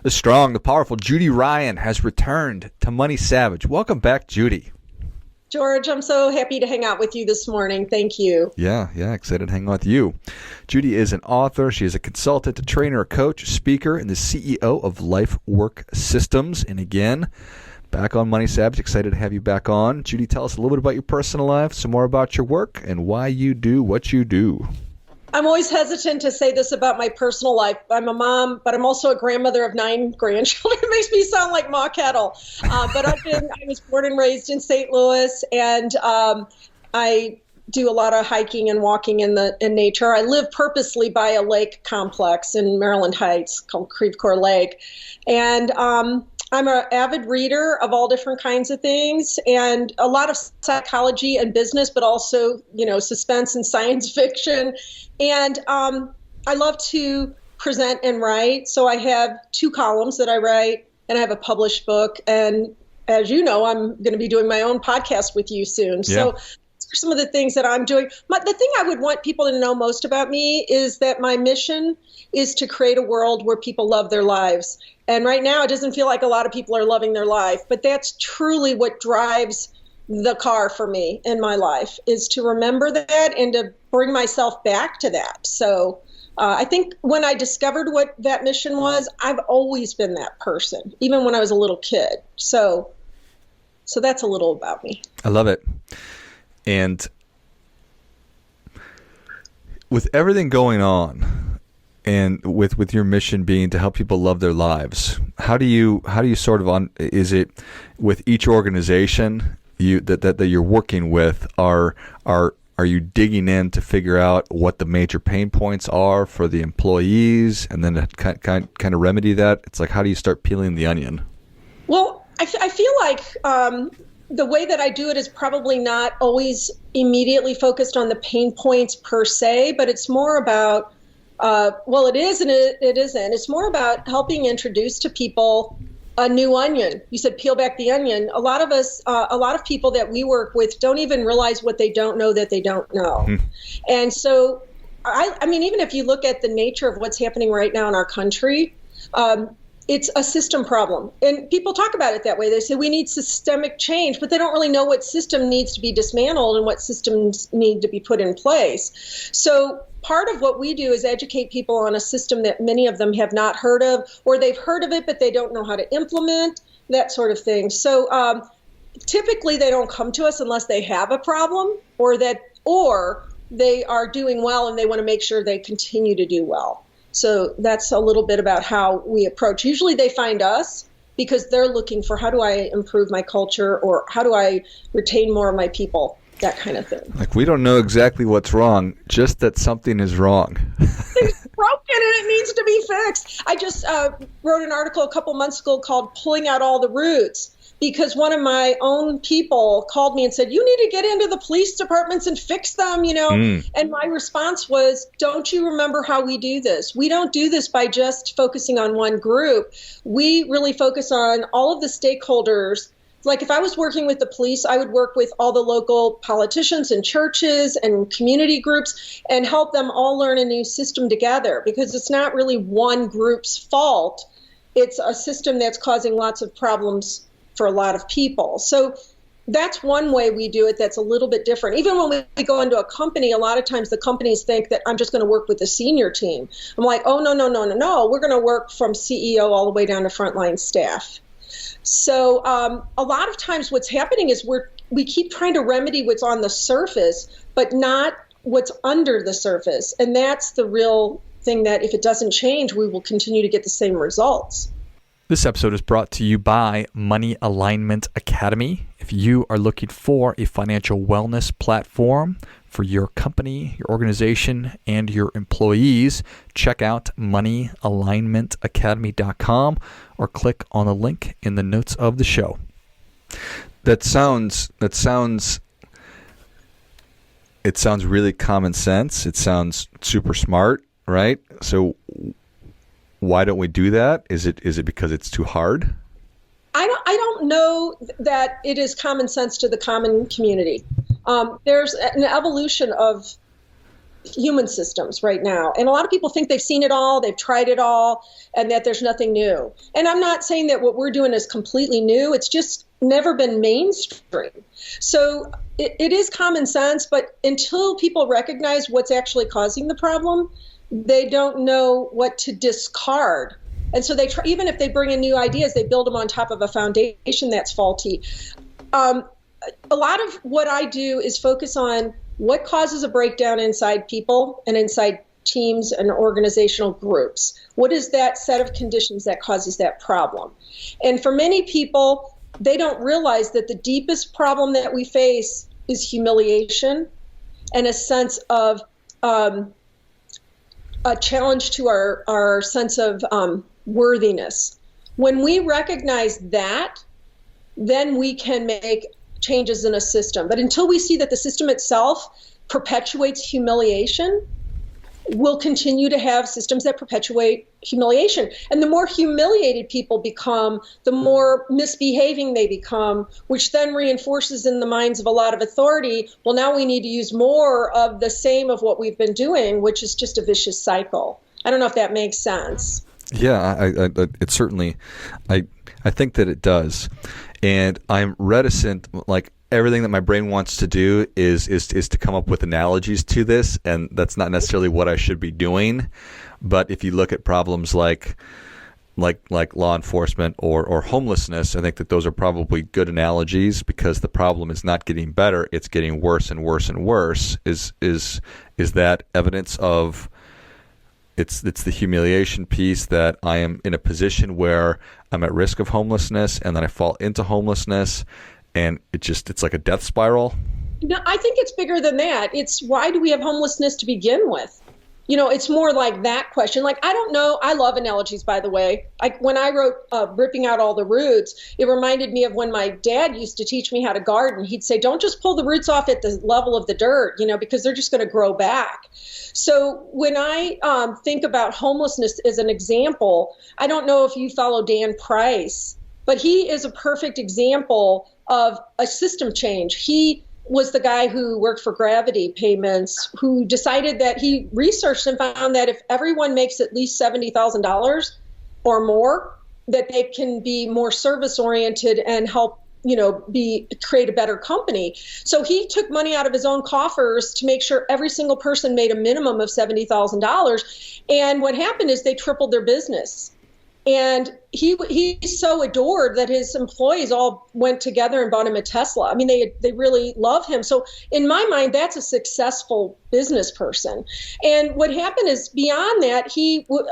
The strong, the powerful Judy Ryan has returned to Money Savage. Welcome back, Judy. George, I'm so happy to hang out with you this morning. Thank you. Yeah, excited to hang out with you. Judy is an author. She is a consultant, a trainer, a coach, a speaker, and the CEO of Lifework Systems. And again, back on Money Savage. Excited to have you back on. Judy, tell us a little bit about your personal life, some more about your work, and why you do what you do. I'm always hesitant to say this about my personal life. I'm a mom, but I'm also a grandmother of 9 grandchildren. It makes me sound like Ma Kettle. But I was born and raised in St. Louis, and I do a lot of hiking and walking in nature. I live purposely by a lake complex in Maryland Heights called Creve Coeur Lake. And I'm an avid reader of all different kinds of things and a lot of psychology and business, but also, suspense and science fiction. And I love to present and write. So I have 2 columns that I write, and I have a published book. And as you know, I'm going to be doing my own podcast with you soon. Yeah. So some of the things that I'm doing. The thing I would want people to know most about me is that my mission is to create a world where people love their lives. And right now, it doesn't feel like a lot of people are loving their life, but that's truly what drives the car for me in my life, is to remember that and to bring myself back to that. So I think when I discovered what that mission was, I've always been that person, even when I was a little kid. So that's a little about me. I love it. And with everything going on, and with your mission being to help people love their lives, how do you sort of is it with each organization that you're working with, are you digging in to figure out what the major pain points are for the employees, and then to kind of remedy that? It's like, how do you start peeling the onion? Well, I feel like the way that I do it is probably not always immediately focused on the pain points per se, but it's more about, it is and it isn't. It's more about helping introduce to people a new onion. You said peel back the onion. A lot of us, a lot of people that we work with don't even realize what they don't know that they don't know. And so, I mean, even if you look at the nature of what's happening right now in our country, it's a system problem. And people talk about it that way. They say we need systemic change, but they don't really know what system needs to be dismantled and what systems need to be put in place. So part of what we do is educate people on a system that many of them have not heard of, or they've heard of it, but they don't know how to implement, that sort of thing. So typically they don't come to us unless they have a problem, or they are doing well and they want to make sure they continue to do well. So that's a little bit about how we approach. Usually they find us because they're looking for, how do I improve my culture, or how do I retain more of my people, that kind of thing. Like, we don't know exactly what's wrong, just that something is wrong. It's broken and it needs to be fixed. I just wrote an article a couple months ago called Pulling Out All the Roots, because one of my own people called me and said, you need to get into the police departments and fix them, And my response was, don't you remember how we do this? We don't do this by just focusing on one group. We really focus on all of the stakeholders. Like, if I was working with the police, I would work with all the local politicians and churches and community groups and help them all learn a new system together, because it's not really one group's fault. It's a system that's causing lots of problems for a lot of people. So that's one way we do it that's a little bit different. Even when we go into a company, a lot of times the companies think that I'm just going to work with the senior team. I'm like, oh, no. We're going to work from CEO all the way down to frontline staff. So a lot of times what's happening is we keep trying to remedy what's on the surface, but not what's under the surface. And that's the real thing, that if it doesn't change, we will continue to get the same results. This episode is brought to you by Money Alignment Academy. If you are looking for a financial wellness platform for your company, your organization, and your employees, check out moneyalignmentacademy.com or click on the link in the notes of the show. It sounds really common sense. It sounds super smart, right? So why don't we do that? Is it because it's too hard? I don't know that it is common sense to the common community. There's an evolution of human systems right now. And a lot of people think they've seen it all, they've tried it all, and that there's nothing new. And I'm not saying that what we're doing is completely new. It's just never been mainstream. So it is common sense, but until people recognize what's actually causing the problem, they don't know what to discard. And so they try, even if they bring in new ideas, they build them on top of a foundation that's faulty. A lot of what I do is focus on what causes a breakdown inside people and inside teams and organizational groups. What is that set of conditions that causes that problem? And for many people, they don't realize that the deepest problem that we face is humiliation and a sense of a challenge to our sense of worthiness. When we recognize that, then we can make changes in a system. But until we see that the system itself perpetuates humiliation, we'll continue to have systems that perpetuate humiliation. And the more humiliated people become, the more misbehaving they become, which then reinforces in the minds of a lot of authority, well, now we need to use more of the same of what we've been doing, which is just a vicious cycle. I don't know if that makes sense. Yeah, it certainly, I think that it does. And I'm reticent, like everything that my brain wants to do is to come up with analogies to this, and that's not necessarily what I should be doing. But if you look at problems like law enforcement or homelessness, I think that those are probably good analogies, because the problem is not getting better, it's getting worse and worse and worse. Is that evidence of it's the humiliation piece, that I am in a position where I'm at risk of homelessness and then I fall into homelessness, and it's like a death spiral? No, I think it's bigger than that. It's why do we have homelessness to begin with? You know, it's more like that question. Like, I don't know. I love analogies, by the way. When I wrote Ripping Out All the Roots, it reminded me of when my dad used to teach me how to garden. He'd say, don't just pull the roots off at the level of the dirt, because they're just going to grow back. So when I think about homelessness as an example, I don't know if you follow Dan Price, but he is a perfect example of a system change. He was the guy who worked for Gravity Payments, who decided that he researched and found that if everyone makes at least $70,000 or more, that they can be more service oriented and help, create a better company. So he took money out of his own coffers to make sure every single person made a minimum of $70,000. And what happened is they tripled their business. And he's so adored that his employees all went together and bought him a Tesla. I mean, they really love him. So in my mind, that's a successful business person. And what happened is beyond that,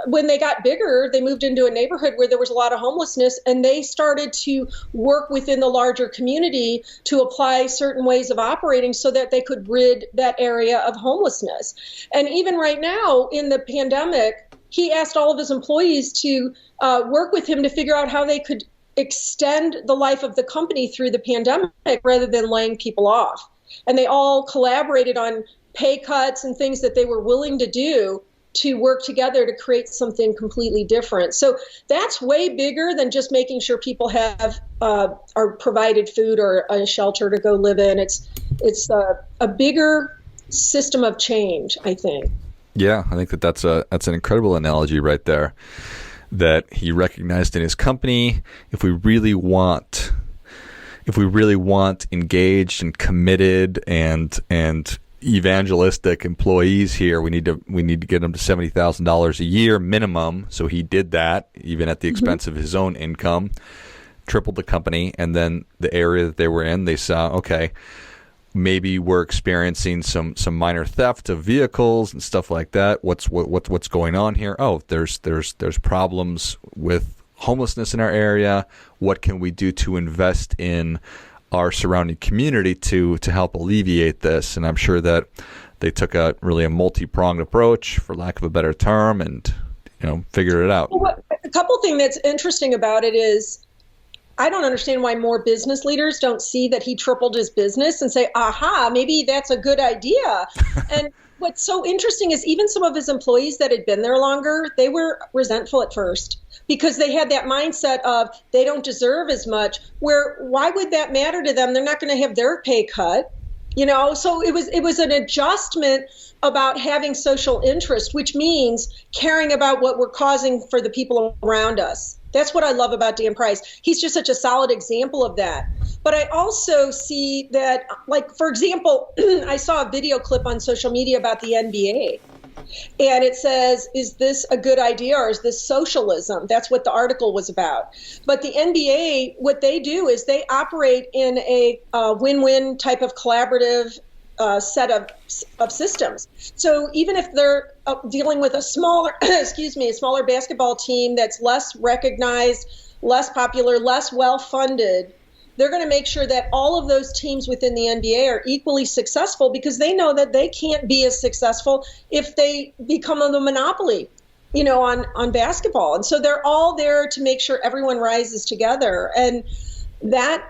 when they got bigger, they moved into a neighborhood where there was a lot of homelessness, and they started to work within the larger community to apply certain ways of operating so that they could rid that area of homelessness. And even right now in the pandemic, he asked all of his employees to work with him to figure out how they could extend the life of the company through the pandemic rather than laying people off. And they all collaborated on pay cuts and things that they were willing to do to work together to create something completely different. So that's way bigger than just making sure people have are provided food or a shelter to go live in. It's a bigger system of change, I think. Yeah, I think that's an incredible analogy right there, that he recognized in his company. If we really want engaged and committed and evangelistic employees here, we need to get them to $70,000 a year minimum. So he did that, even at the expense of his own income, tripled the company, and then the area that they were in, they saw, okay, maybe we're experiencing some minor theft of vehicles and stuff like that. What's going on here? Oh, there's problems with homelessness in our area. What can we do to invest in our surrounding community to help alleviate this? And I'm sure that they took a multi-pronged approach, for lack of a better term, and figured it out. Well, a couple things that's interesting about it is, I don't understand why more business leaders don't see that he tripled his business and say, aha, maybe that's a good idea. And what's so interesting is even some of his employees that had been there longer, they were resentful at first because they had that mindset of they don't deserve as much, where why would that matter to them? They're not going to have their pay cut. So it was an adjustment about having social interest, which means caring about what we're causing for the people around us. That's what I love about Dan Price. He's just such a solid example of that. But I also see that, like, for example, I saw a video clip on social media about the NBA. And it says, is this a good idea or is this socialism? That's what the article was about. But the NBA, what they do is they operate in a win-win type of collaborative set of systems. So even if they're dealing with a smaller, a smaller basketball team that's less recognized, less popular, less well-funded, they're going to make sure that all of those teams within the NBA are equally successful because they know that they can't be as successful if they become a monopoly, on basketball. And so they're all there to make sure everyone rises together. And that,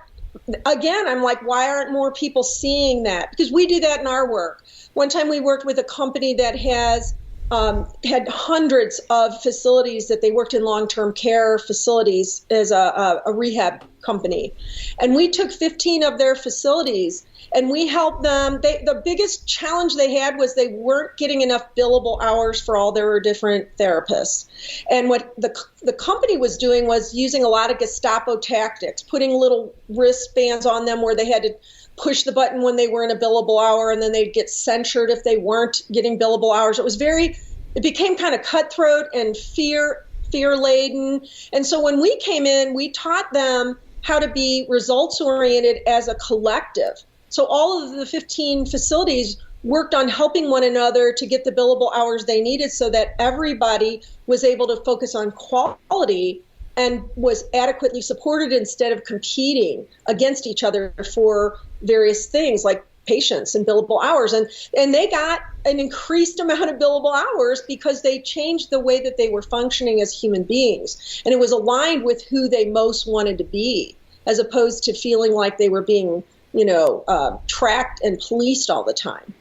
again, I'm like, why aren't more people seeing that? Because we do that in our work. One time we worked with a company that had hundreds of facilities that they worked in long-term care facilities as a rehab company. And we took 15 of their facilities and we helped them. The biggest challenge they had was they weren't getting enough billable hours for all their different therapists. And what the company was doing was using a lot of Gestapo tactics, putting little wristbands on them where they had to push the button when they were in a billable hour, and then they'd get censured if they weren't getting billable hours. It became kind of cutthroat and fear-laden. And so when we came in, we taught them how to be results-oriented as a collective. So all of the 15 facilities worked on helping one another to get the billable hours they needed so that everybody was able to focus on quality and was adequately supported instead of competing against each other for various things like patients and billable hours. And they got an increased amount of billable hours because they changed the way that they were functioning as human beings. And it was aligned with who they most wanted to be, as opposed to feeling like they were being, tracked and policed all the time.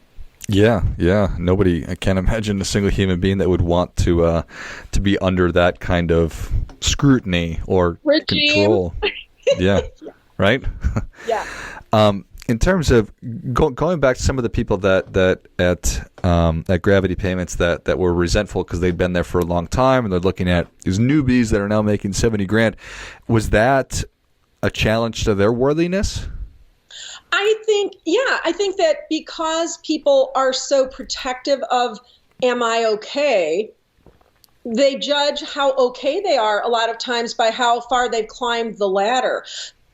Yeah. I can't imagine a single human being that would want to be under that kind of scrutiny or regime. Control. Yeah. Right? Yeah. In terms of going back to some of the people that at Gravity Payments that were resentful because they'd been there for a long time and they're looking at these newbies that are now making $70,000, was that a challenge to their worthiness? I think that because people are so protective of, am I okay? They judge how okay they are a lot of times by how far they've climbed the ladder.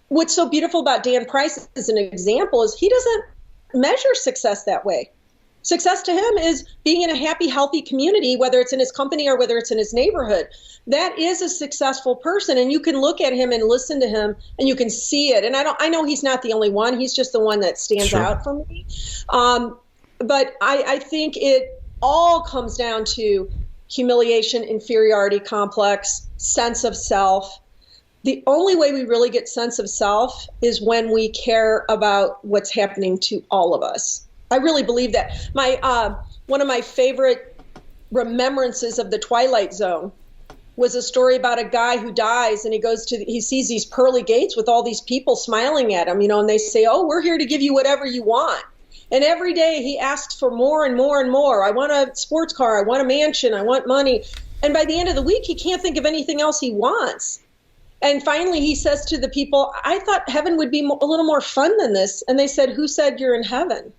What's so beautiful about Dan Price as an example is he doesn't measure success that way. Success to him is being in a happy, healthy community, whether it's in his company or whether it's in his neighborhood. That is a successful person, and you can look at him and listen to him, and you can see it. And I know he's not the only one. He's just the one that stands Sure. out for me. But I think it all comes down to humiliation, inferiority complex, sense of self. The only way we really get sense of self is when we care about what's happening to all of us. I really believe that. One of my favorite remembrances of the Twilight Zone was a story about a guy who dies and he sees these pearly gates with all these people smiling at him, and they say, oh, we're here to give you whatever you want. And every day he asks for more and more and more. I want a sports car. I want a mansion. I want money. And by the end of the week, he can't think of anything else he wants. And finally, he says to the people, I thought heaven would be a little more fun than this. And they said, who said you're in heaven?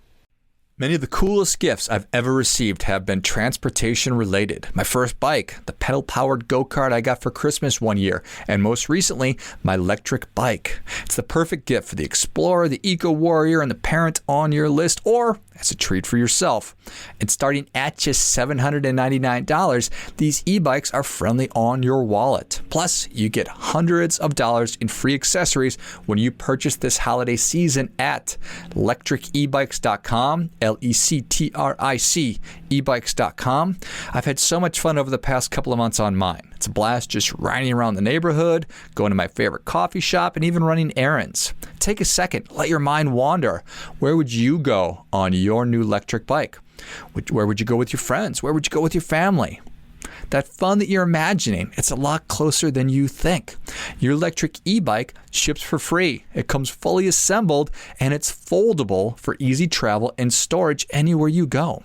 Many of the coolest gifts I've ever received have been transportation related. My first bike, the pedal-powered go-kart I got for Christmas one year, and most recently, my electric bike. It's the perfect gift for the explorer, the eco-warrior, and the parent on your list, or as a treat for yourself. And starting at just $799, these e-bikes are friendly on your wallet. Plus, you get hundreds of dollars in free accessories when you purchase this holiday season at electricebikes.com, Lectric, ebikes.com. I've had so much fun over the past couple of months on mine. It's a blast just riding around the neighborhood, going to my favorite coffee shop, and even running errands. Take a second, let your mind wander. Where would you go on your new electric bike? Where would you go with your friends? Where would you go with your family? That fun that you're imagining, it's a lot closer than you think. Your electric e-bike ships for free. It comes fully assembled, and it's foldable for easy travel and storage anywhere you go.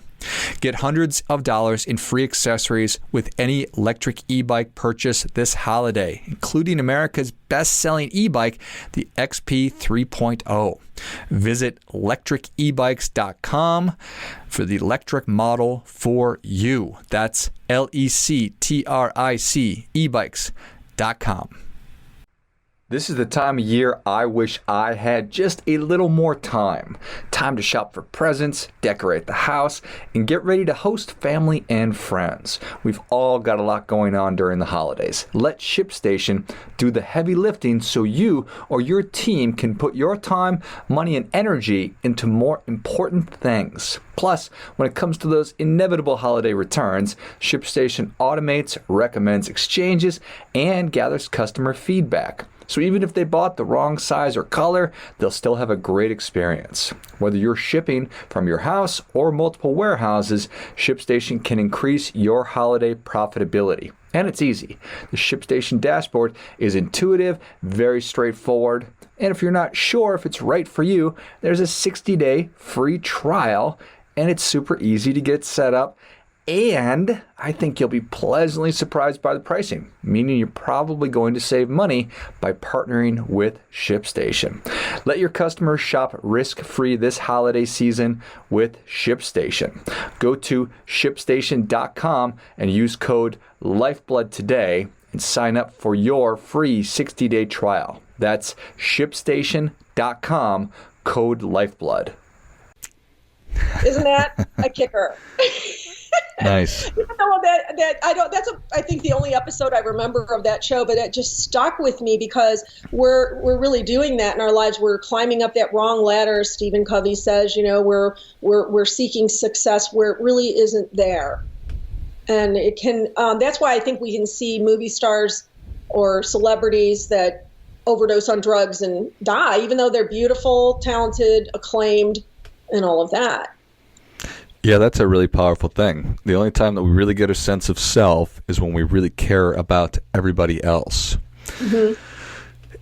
Get hundreds of dollars in free accessories with any electric e-bike purchase this holiday, including America's best-selling e-bike, the XP 3.0. Visit electricebikes.com for the electric model for you. That's LECTRIC ebikes.com. This is the time of year I wish I had just a little more time. Time to shop for presents, decorate the house, and get ready to host family and friends. We've all got a lot going on during the holidays. Let ShipStation do the heavy lifting so you or your team can put your time, money, and energy into more important things. Plus, when it comes to those inevitable holiday returns, ShipStation automates, recommends exchanges, and gathers customer feedback. So even if they bought the wrong size or color, they'll still have a great experience. Whether you're shipping from your house or multiple warehouses, ShipStation can increase your holiday profitability. And it's easy. The ShipStation dashboard is intuitive, very straightforward. And if you're not sure if it's right for you, there's a 60-day free trial, and it's super easy to get set up. And I think you'll be pleasantly surprised by the pricing, meaning you're probably going to save money by partnering with ShipStation. Let your customers shop risk-free this holiday season with ShipStation. Go to ShipStation.com and use code LifeBlood today and sign up for your free 60-day trial. That's ShipStation.com, code LifeBlood. Isn't that a kicker? Nice. I think the only episode I remember of that show, but it just stuck with me because we're really doing that in our lives. We're climbing up that wrong ladder. Stephen Covey says, we're seeking success where it really isn't there. And it can, that's why I think we can see movie stars or celebrities that overdose on drugs and die, even though they're beautiful, talented, acclaimed, and all of that. Yeah, that's a really powerful thing. The only time that we really get a sense of self is when we really care about everybody else. Mm-hmm.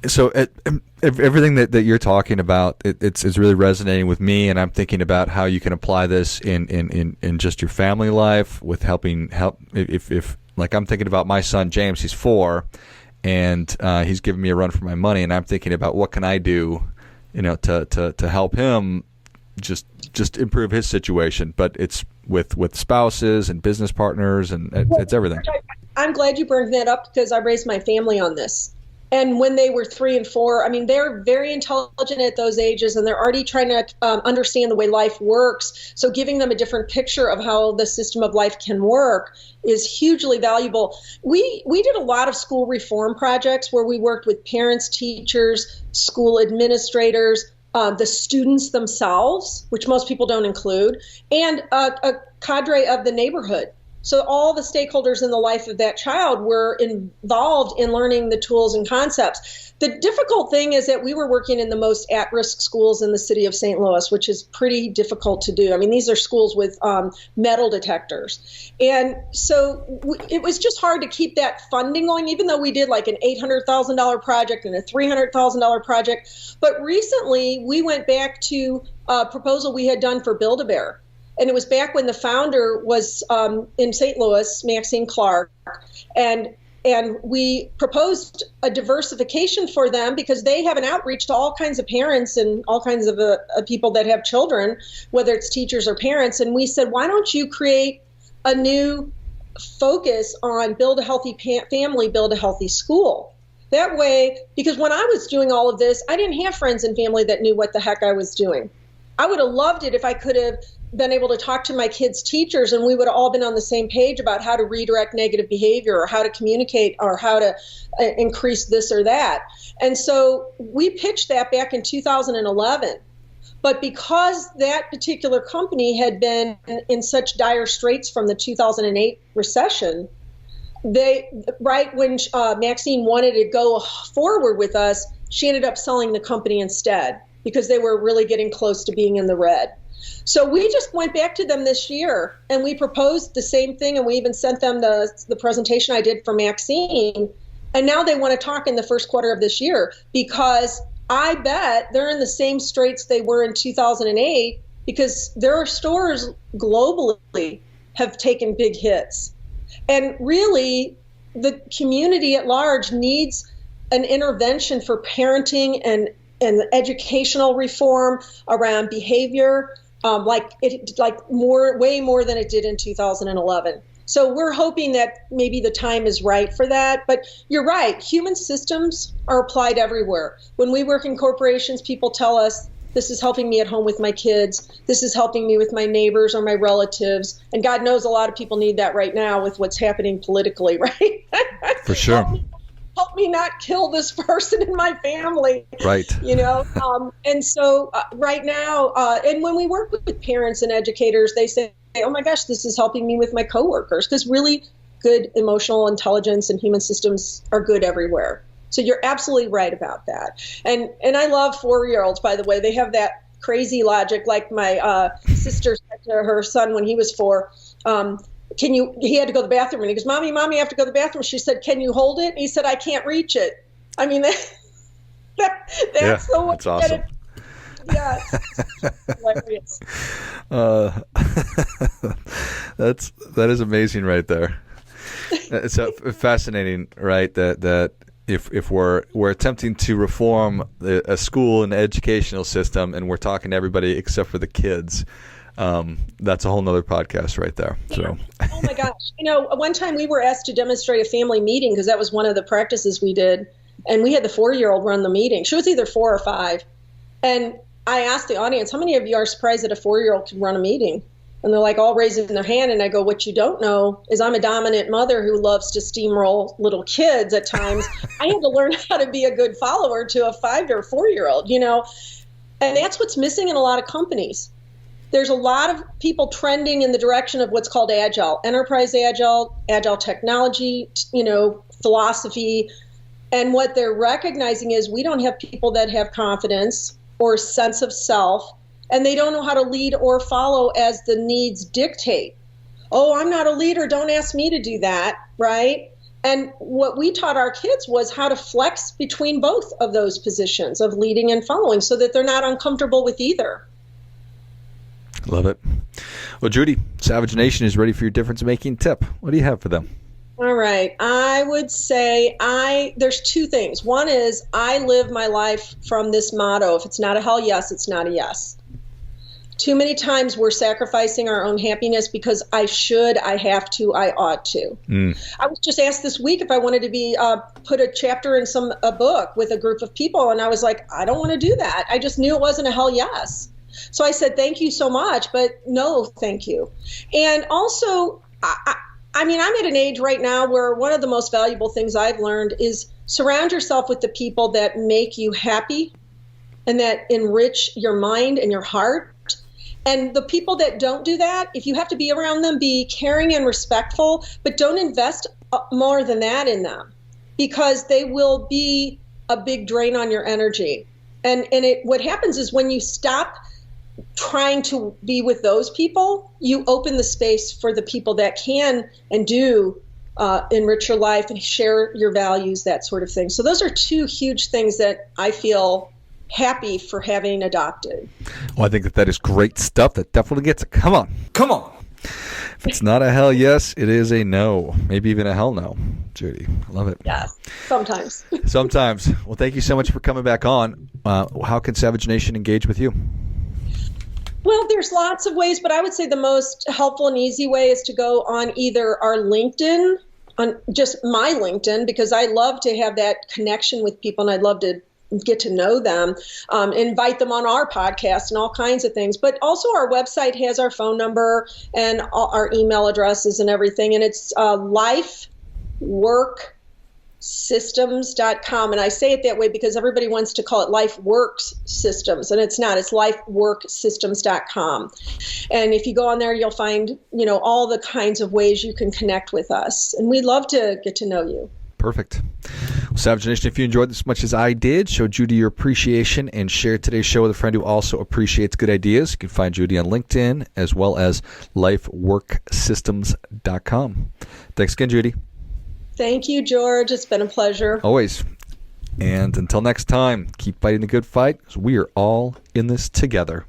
So everything that you're talking about, it's really resonating with me, and I'm thinking about how you can apply this in just your family life with help. If like I'm thinking about my son James, he's 4, and he's giving me a run for my money, and I'm thinking about what can I do, to help him just improve his situation. But it's with spouses and business partners, and it's everything. I'm glad you brought that up because I raised my family on this. And when they were 3 and 4, I mean, they're very intelligent at those ages, and they're already trying to understand the way life works. So giving them a different picture of how the system of life can work is hugely valuable. We did a lot of school reform projects where we worked with parents, teachers, school administrators, the students themselves, which most people don't include, and a cadre of the neighborhood. So all the stakeholders in the life of that child were involved in learning the tools and concepts. The difficult thing is that we were working in the most at-risk schools in the city of St. Louis, which is pretty difficult to do. I mean, these are schools with metal detectors. And so it was just hard to keep that funding going, even though we did like an $800,000 project and a $300,000 project. But recently, we went back to a proposal we had done for Build-A-Bear. And it was back when the founder was in St. Louis, Maxine Clark, and we proposed a diversification for them because they have an outreach to all kinds of parents and all kinds of people that have children, whether it's teachers or parents. And we said, why don't you create a new focus on build a healthy family, build a healthy school? That way, because when I was doing all of this, I didn't have friends and family that knew what the heck I was doing. I would have loved it if I could have been able to talk to my kids' teachers and we would have all been on the same page about how to redirect negative behavior or how to communicate or how to increase this or that. And so we pitched that back in 2011. But because that particular company had been in such dire straits from the 2008 recession, right when Maxine wanted to go forward with us, she ended up selling the company instead because they were really getting close to being in the red. So we just went back to them this year and we proposed the same thing, and we even sent them the presentation I did for Maxine. And now they want to talk in the first quarter of this year, because I bet they're in the same straits they were in 2008, because their stores globally have taken big hits. And really, the community at large needs an intervention for parenting and educational reform around behavior, way more than it did in 2011. So we're hoping that maybe the time is right for that. But you're right, human systems are applied everywhere. When we work in corporations, people tell us, this is helping me at home with my kids. This is helping me with my neighbors or my relatives. And God knows a lot of people need that right now with what's happening politically, right? For sure. Help me not kill this person in my family. Right. And so right now, and when we work with parents and educators, they say, oh my gosh, this is helping me with my coworkers, because really good emotional intelligence and human systems are good everywhere. So you're absolutely right about that. And I love 4-year-olds, by the way. They have that crazy logic, like my sister said to her son when he was 4, he had to go to the bathroom, and he goes, Mommy, I have to go to the bathroom. She said, can you hold it? And he said, I can't reach it. I mean, that's awesome. Yeah, it's hilarious. That is amazing right there. It's fascinating, right? That if we're attempting to reform a school and educational system, and we're talking to everybody except for the kids, that's a whole nother podcast right there. So. Oh my gosh. One time we were asked to demonstrate a family meeting, because that was one of the practices we did. And we had the 4-year-old run the meeting. She was either 4 or 5. And I asked the audience, how many of you are surprised that a 4-year-old can run a meeting? And they're like all raising their hand. And I go, what you don't know is I'm a dominant mother who loves to steamroll little kids at times. I had to learn how to be a good follower to a 5 or 4-year-old, And that's what's missing in a lot of companies. There's a lot of people trending in the direction of what's called agile, enterprise agile technology, philosophy. And what they're recognizing is we don't have people that have confidence or sense of self, and they don't know how to lead or follow as the needs dictate. Oh, I'm not a leader. Don't ask me to do that, right? And what we taught our kids was how to flex between both of those positions of leading and following, so that they're not uncomfortable with either. Love it. Well, Judy, Savage Nation is ready for your difference-making tip. What do you have for them? All right. I would say there's 2 things. One is I live my life from this motto: if it's not a hell yes, it's not a yes. Too many times we're sacrificing our own happiness because I should, I have to, I ought to. I was just asked this week if I wanted to be put a chapter in a book with a group of people, and I was like, I don't want to do that. I just knew it wasn't a hell yes. So I said, thank you so much, but no, thank you. And also, I'm at an age right now where one of the most valuable things I've learned is surround yourself with the people that make you happy and that enrich your mind and your heart. And the people that don't do that, if you have to be around them, be caring and respectful, but don't invest more than that in them, because they will be a big drain on your energy. And what happens is when you stop trying to be with those people, you open the space for the people that can and do enrich your life and share your values, that sort of thing. So those are 2 huge things that I feel happy for having adopted. Well, I think that is great stuff. That definitely gets it. Come on. If it's not a hell yes, it is a no. Maybe even a hell no. Judy, I love it. Yeah, sometimes. Well, thank you so much for coming back on. How can Savage Nation engage with you? Well, there's lots of ways, but I would say the most helpful and easy way is to go on either our LinkedIn, on just my LinkedIn, because I love to have that connection with people and I'd love to get to know them, invite them on our podcast and all kinds of things. But also our website has our phone number and our email addresses and everything. And it's lifeworksystems.com. And I say it that way because everybody wants to call it LifeWorks Systems, and it's not. It's lifeworksystems.com. And if you go on there, you'll find, all the kinds of ways you can connect with us. And we'd love to get to know you. Perfect. Savage Nation, if you enjoyed this as much as I did, show Judy your appreciation and share today's show with a friend who also appreciates good ideas. You can find Judy on LinkedIn as well as lifeworksystems.com. Thanks again, Judy. Thank you, George. It's been a pleasure. Always. And until next time, keep fighting the good fight, because we are all in this together.